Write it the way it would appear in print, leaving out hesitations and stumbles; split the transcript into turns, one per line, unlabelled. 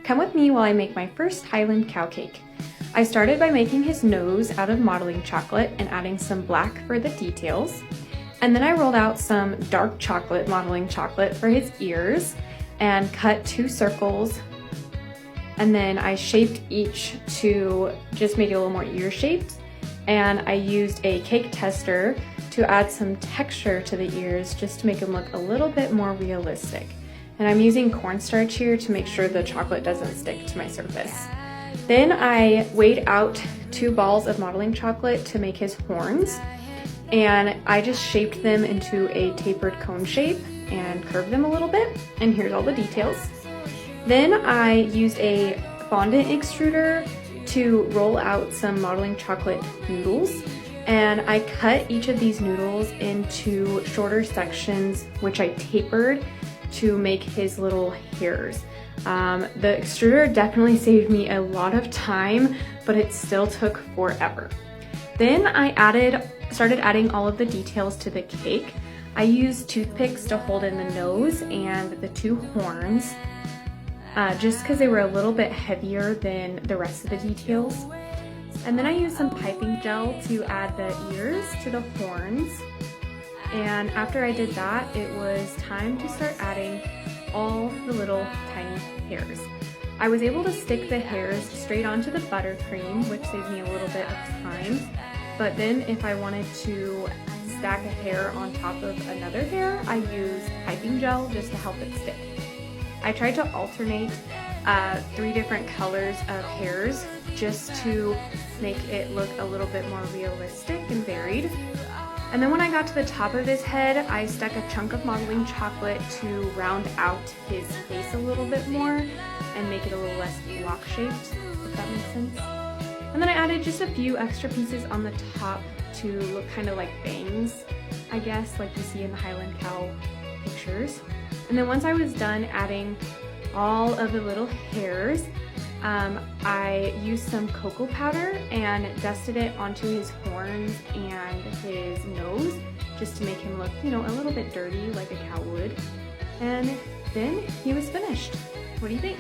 Come with me while I make my first Highland cow cake. I started by making his nose out of modeling chocolate and adding some black for the details. And then I rolled out some dark chocolate modeling chocolate for his ears and cut 2 circles. And then I shaped each to just make it a little more ear shaped. And I used a cake tester to add some texture to the ears just to make them look a little bit more realistic. And I'm using cornstarch here to make sure the chocolate doesn't stick to my surface. Then I weighed out 2 balls of modeling chocolate to make his horns, and I just shaped them into a tapered cone shape and curved them a little bit, and here's all the details. Then I used a fondant extruder to roll out some modeling chocolate noodles, and I cut each of these noodles into shorter sections, which I tapered to make his little hairs. The extruder definitely saved me a lot of time, but it still took forever. Then I started adding all of the details to the cake. I used toothpicks to hold in the nose and the 2 horns, just because they were a little bit heavier than the rest of the details. And then I used some piping gel to add the ears to the horns. And after I did that, it was time to start adding all the little tiny hairs. I was able to stick the hairs straight onto the buttercream, which saved me a little bit of time. But then if I wanted to stack a hair on top of another hair, I used piping gel just to help it stick. I tried to alternate 3 different colors of hairs just to make it look a little bit more realistic and varied. And then when I got to the top of his head, I stuck a chunk of modeling chocolate to round out his face a little bit more and make it a little less block shaped, if that makes sense. And then I added just a few extra pieces on the top to look kind of like bangs, I guess, like you see in the Highland cow pictures. And then once I was done adding all of the little hairs, I used some cocoa powder and dusted it onto his horns and his nose just to make him look, a little bit dirty like a cow would. And then he was finished. What do you think?